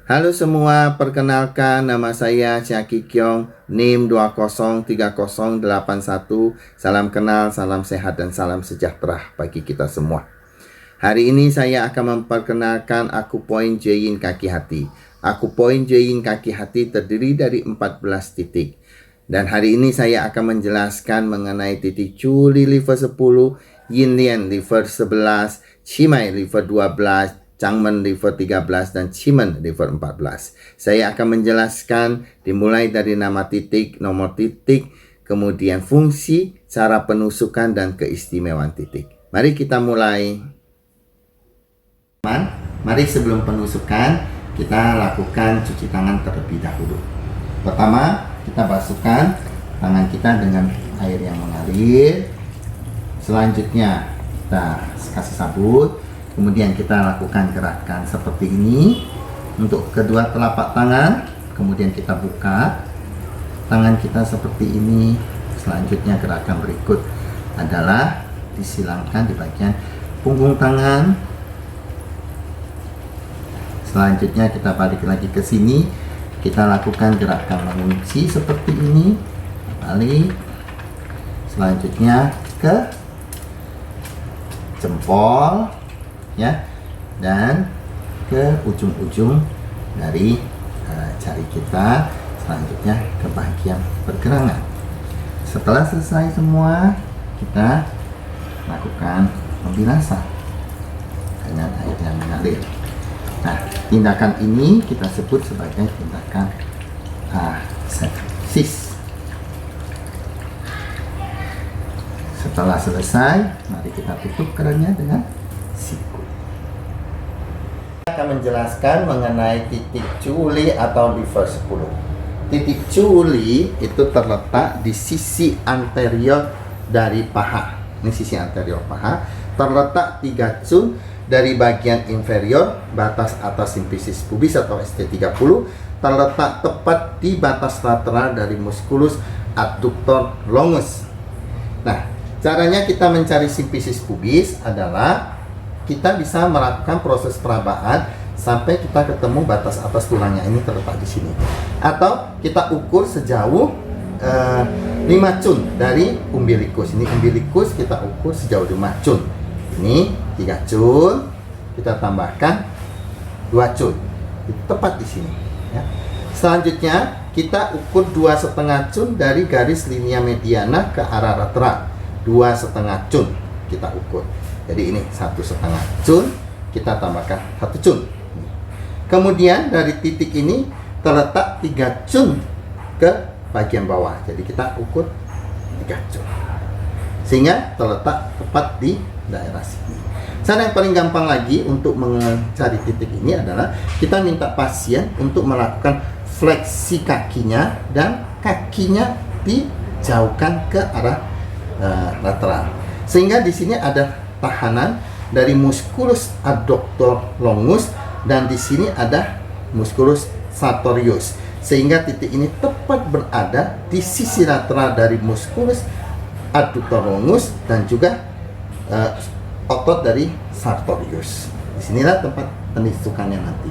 Halo semua, perkenalkan nama saya Syaki Kyong, NIM 203081. Salam kenal, salam sehat, dan salam sejahtera bagi kita semua. Hari ini saya akan memperkenalkan akupoin Jeyin kaki hati. Akupoin Jeyin kaki hati terdiri dari 14 titik. Dan hari ini saya akan menjelaskan mengenai titik Culi liver 10, Yin Lian liver 11, Chimai liver 12, Changmen liver 13, dan Chimen liver 14. Saya akan menjelaskan dimulai dari nama titik, nomor titik, kemudian fungsi, cara penusukan, dan keistimewaan titik. Mari kita mulai. Mari sebelum penusukan kita lakukan cuci tangan terlebih dahulu. Pertama, kita basuhkan tangan kita dengan air yang mengalir. Selanjutnya kita kasih sabun. Kemudian kita lakukan gerakan seperti ini untuk kedua telapak tangan. Kemudian kita buka tangan kita seperti ini. Selanjutnya gerakan berikut adalah disilangkan di bagian punggung tangan. Selanjutnya kita balik lagi ke sini. Kita lakukan gerakan mengunci seperti ini. Balik. Selanjutnya ke jempol, ya, dan ke ujung-ujung dari jari kita, selanjutnya ke bagian pergelangan. Setelah selesai semua, kita lakukan pembilasan dengan air yang mengalir. Nah, tindakan ini kita sebut sebagai tindakan asepsis. Setelah selesai, mari kita tutup kerannya dengan siku. Akan menjelaskan mengenai titik Culi atau liver 10. Titik Culi itu terletak di sisi anterior dari paha. Ini sisi anterior paha, terletak 3 cun dari bagian inferior batas atas simfisis pubis atau ST30, terletak tepat di batas lateral dari musculus adductor longus. Nah, caranya kita mencari simfisis pubis adalah kita bisa melakukan proses perabaan sampai kita ketemu batas atas tulangnya, ini terletak di sini. Atau kita ukur sejauh 5 cun dari umbilikus. Ini umbilikus kita ukur sejauh 5 cun. Ini 3 cun, kita tambahkan 2 cun. Itu tepat di sini, ya. Selanjutnya kita ukur 2,5 cun dari garis linea mediana ke arah lateral. 2,5 cun kita ukur. Jadi ini 1,5 cun, kita tambahkan 1 cun. Kemudian dari titik ini terletak 3 cun ke bagian bawah. Jadi kita ukur 3 cun. Sehingga terletak tepat di daerah sini. Cara yang paling gampang lagi untuk mencari titik ini adalah kita minta pasien untuk melakukan fleksi kakinya dan kakinya dijauhkan ke arah lateral. Sehingga di sini ada tahanan dari musculus adductor longus dan di sini ada musculus sartorius, sehingga titik ini tepat berada di sisi lateral dari musculus adductor longus dan juga otot dari sartorius. Disinilah tempat penusukannya nanti.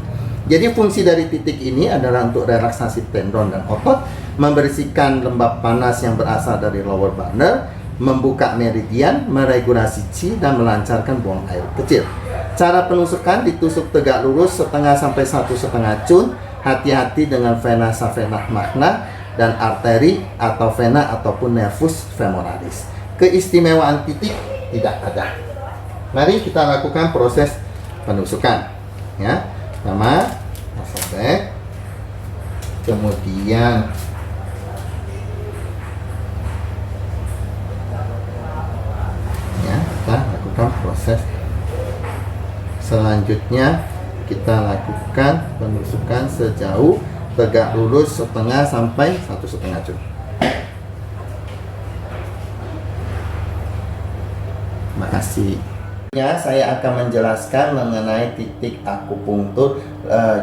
Jadi fungsi dari titik ini adalah untuk relaksasi tendon dan otot, membersihkan lembab panas yang berasal dari lower bundle, membuka meridian, meregulasi qi, dan melancarkan buang air kecil. Cara penusukan ditusuk tegak lurus setengah sampai 1,5 cun. Hati-hati dengan vena savena magna dan arteri atau vena ataupun nervus femoralis. Keistimewaan titik tidak ada. Mari kita lakukan proses penusukan, ya. Pertama, sobek, kemudian proses selanjutnya kita lakukan penusukan sejauh tegak lurus setengah sampai 1,5 cun. Terima kasih. Ya, saya akan menjelaskan mengenai titik akupunktur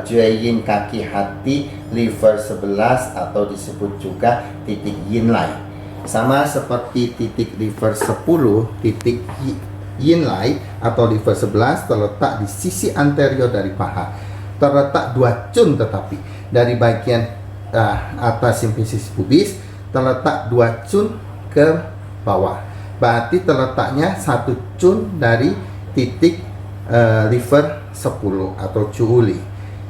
Jeyin kaki hati liver 11 atau disebut juga titik Yinlai. Sama seperti titik liver 10, titik Yinlai atau liver 11 terletak di sisi anterior dari paha, terletak 2 cun, tetapi dari bagian atas simfisis pubis terletak 2 cun ke bawah. Berarti terletaknya 1 cun dari titik liver 10 atau cu uli.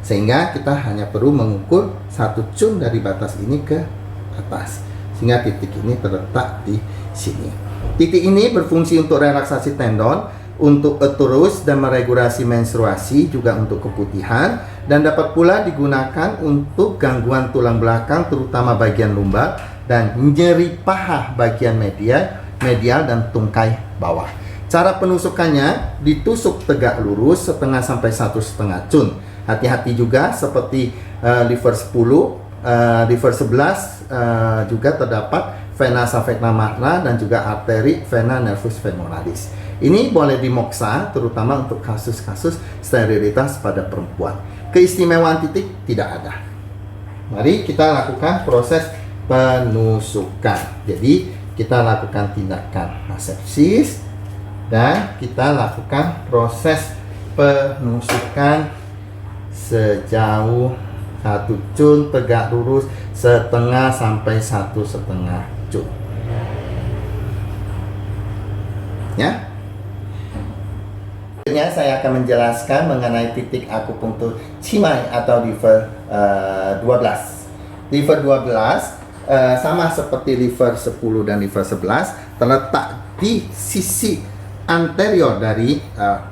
Sehingga kita hanya perlu mengukur 1 cun dari batas ini ke atas. Sehingga titik ini terletak di sini. Titik ini berfungsi untuk relaksasi tendon, untuk uterus dan meregulasi menstruasi, juga untuk keputihan, dan dapat pula digunakan untuk gangguan tulang belakang terutama bagian lumbar dan nyeri paha bagian medial dan tungkai bawah. Cara penusukannya ditusuk tegak lurus setengah sampai 1,5 cun. Hati-hati juga seperti liver 10, liver 11 juga terdapat vena safena magna dan juga arteri vena nervus femoralis. Ini boleh dimoksa terutama untuk kasus-kasus sterilitas pada perempuan. Keistimewaan titik tidak ada. Mari kita lakukan proses penusukan. Jadi kita lakukan tindakan asepsis dan kita lakukan proses penusukan sejauh 1 cun tegak lurus setengah sampai 1,5 cun. Ya. Selanjutnya saya akan menjelaskan mengenai titik akupunktur Cimai atau liver 12. Liver 12 sama seperti liver 10 dan liver 11 terletak di sisi anterior dari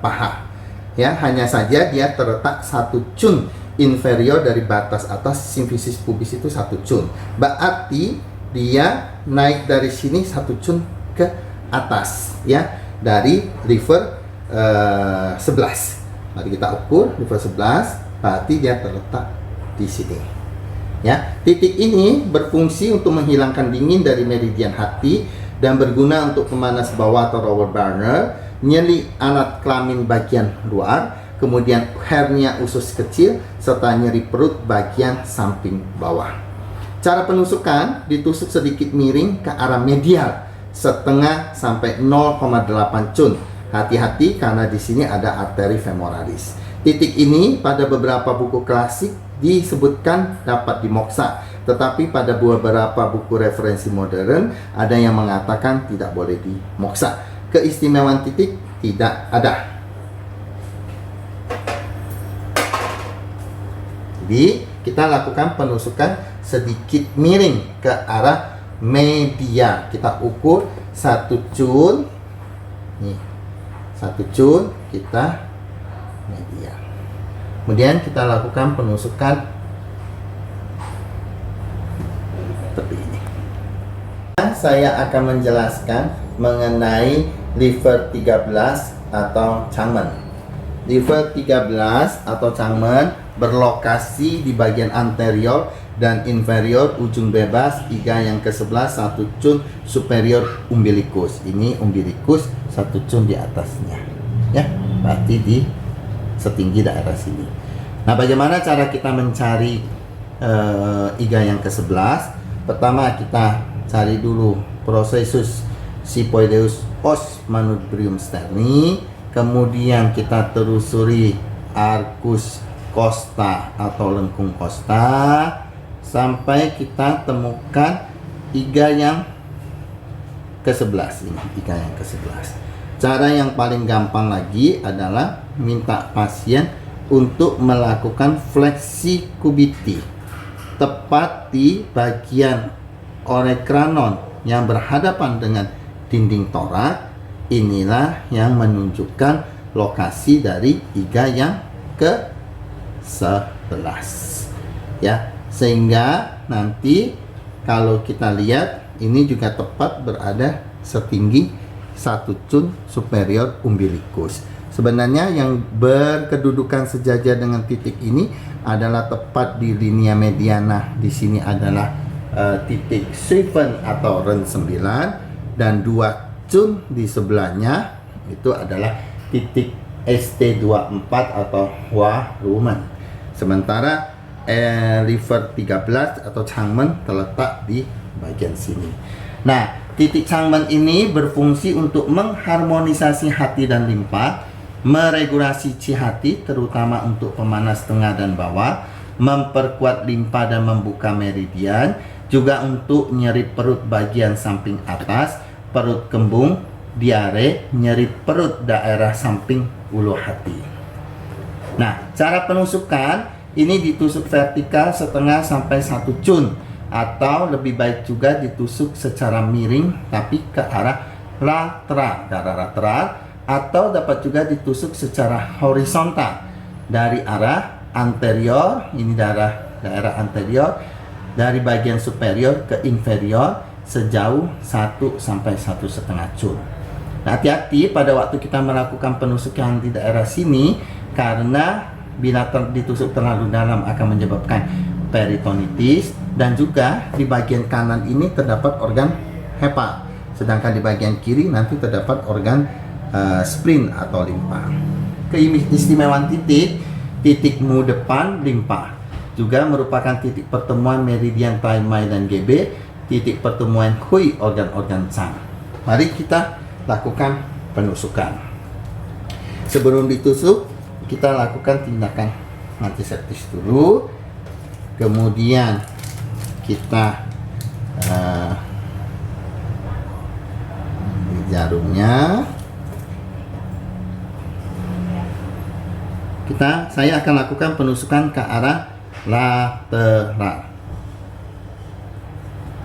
paha. Ya, hanya saja dia terletak 1 cun inferior dari batas atas simfisis pubis itu 1 cun. Berarti dia naik dari sini 1 cun ke atas, ya, dari liver 11. Mari kita ukur liver 11, berarti dia terletak di sini. Ya, titik ini berfungsi untuk menghilangkan dingin dari meridian hati dan berguna untuk pemanas bawah atau lower burner, nyeri alat kelamin bagian luar, kemudian hernia usus kecil, serta nyeri perut bagian samping bawah. Cara penusukan ditusuk sedikit miring ke arah medial, setengah sampai 0,8 cun. Hati-hati karena di sini ada arteri femoralis. Titik ini pada beberapa buku klasik disebutkan dapat dimoksa, tetapi pada beberapa buku referensi modern ada yang mengatakan tidak boleh dimoksa. Keistimewaan titik tidak ada. Jadi kita lakukan penusukan sedikit miring ke arah media. Kita ukur 1 cun. Nih, 1 cun kita media. Kemudian kita lakukan penusukan seperti ini. Saya akan menjelaskan mengenai liver 13 atau Changmen. Liver 13 atau Changmen berlokasi di bagian anterior dan inferior ujung bebas iga yang ke-11 1 cun superior umbilicus. Ini umbilicus 1 cun di atasnya. Ya, berarti di setinggi daerah sini. Nah, bagaimana cara kita mencari iga yang ke-11? Pertama kita cari dulu processus Siphoideus os manubrium sterni, kemudian kita telusuri arcus costa atau lengkung costa sampai kita temukan iga yang ke-11 ini, iga yang ke-11. Cara yang paling gampang lagi adalah minta pasien untuk melakukan fleksi kubiti tepat di bagian orekranon yang berhadapan dengan dinding torak. Inilah yang menunjukkan lokasi dari iga yang ke-11, ya, sehingga nanti kalau kita lihat ini juga tepat berada setinggi 1 cun superior umbilicus. Sebenarnya yang berkedudukan sejajar dengan titik ini adalah tepat di linea mediana. Di sini adalah titik Swiven atau Ren 9, dan 2 cun di sebelahnya itu adalah titik ST24 atau Hua-Rumen. Sementara liver 13 atau Changmen terletak di bagian sini. Nah, titik Changmen ini berfungsi untuk mengharmonisasi hati dan limpa, meregulasi chi hati terutama untuk pemanas tengah dan bawah, memperkuat limpa dan membuka meridian, juga untuk nyeri perut bagian samping atas, perut kembung, diare, nyeri perut daerah samping ulu hati. Nah, cara penusukan ini ditusuk vertikal setengah sampai 1 cun, atau lebih baik juga ditusuk secara miring tapi ke arah lateral, atau dapat juga ditusuk secara horizontal dari arah anterior, ini daerah anterior, dari bagian superior ke inferior sejauh 1 sampai 1,5 cun. Nah, hati-hati pada waktu kita melakukan penusukan di daerah sini, karena bila ditusuk terlalu dalam akan menyebabkan peritonitis, dan juga di bagian kanan ini terdapat organ hepa, sedangkan di bagian kiri nanti terdapat organ spleen atau limpa. Keistimewaan titik mu depan limpa juga merupakan titik pertemuan meridian Taimai dan GB, titik pertemuan Hui organ-organ Cang. Mari kita lakukan penusukan. Sebelum ditusuk, kita lakukan tindakan antiseptis dulu. Kemudian kita jarumnya. Saya akan lakukan penusukan ke arah lateral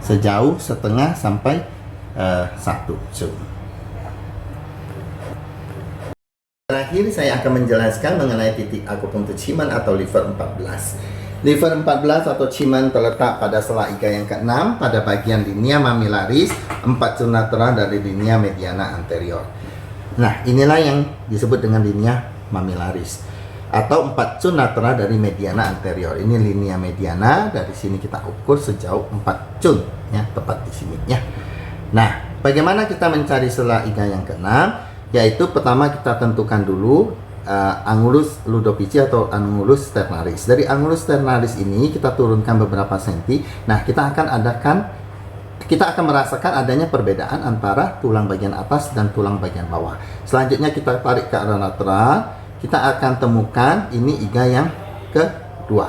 sejauh setengah sampai 1 cun. Terakhir saya akan menjelaskan mengenai titik akupunktur Qimeng atau liver 14. Liver 14 atau Qimeng terletak pada sela iga yang ke-6 pada bagian linea mamillaris 4 cun lateral dari linea mediana anterior. Nah, inilah yang disebut dengan linea mamillaris atau 4 cun lateral dari mediana anterior. Ini linea mediana, dari sini kita ukur sejauh 4 cun ya, tepat di sini ya. Nah, bagaimana kita mencari sela iga yang ke-6? Yaitu pertama kita tentukan dulu angulus ludovici atau angulus sternalis. Dari angulus sternalis ini kita turunkan beberapa senti. Nah, kita akan merasakan adanya perbedaan antara tulang bagian atas dan tulang bagian bawah. Selanjutnya kita tarik ke arah lateral, kita akan temukan ini iga yang kedua.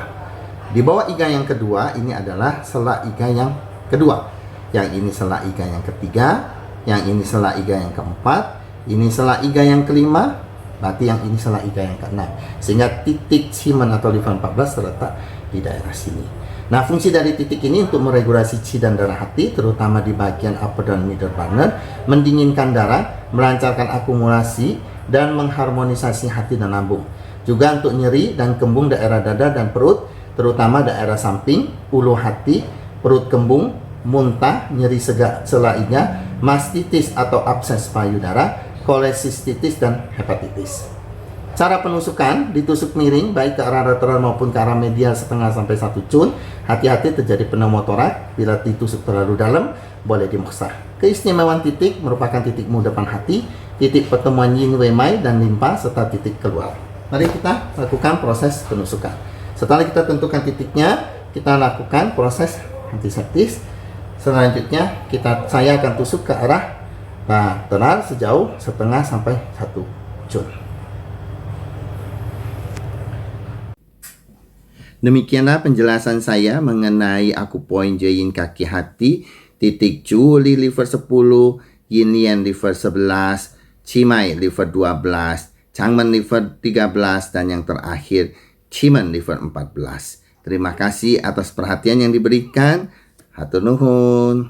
Di bawah iga yang kedua ini adalah sela iga yang kedua. Yang ini sela iga yang ketiga, yang ini sela iga yang keempat, ini sela iga yang kelima, berarti yang ini sela iga yang keenam. Sehingga titik Qimeng atau liver 14 terletak di daerah sini. Nah, fungsi dari titik ini untuk meregulasi qi dan darah hati, terutama di bagian upper dan middle burner, mendinginkan darah, melancarkan akumulasi, dan mengharmonisasi hati dan lambung. Juga untuk nyeri dan kembung daerah dada dan perut, terutama daerah samping, ulu hati, perut kembung, muntah, nyeri sela iga, mastitis atau abses payudara, kolesistitis, dan hepatitis. Cara penusukan, ditusuk miring baik ke arah lateral maupun ke arah medial setengah sampai 1 cun. Hati-hati terjadi pneumotorak, bila ditusuk terlalu dalam boleh dimaksah. Keistimewaan titik merupakan titik mu depan hati, titik pertemuan yin wei mai dan limpa, serta titik keluar. Mari kita lakukan proses penusukan. Setelah kita tentukan titiknya, kita lakukan proses antiseptis. Selanjutnya saya akan tusuk ke arah lateral sejauh setengah sampai 1 cun. Demikianlah penjelasan saya mengenai akupoinjer yin kaki hati, titik Chu Li liver 10, Yin Lian liver 11, Qimai liver 12, Changmen liver 13, dan yang terakhir Qimeng liver 14. Terima kasih atas perhatian yang diberikan. Hatur nuhun.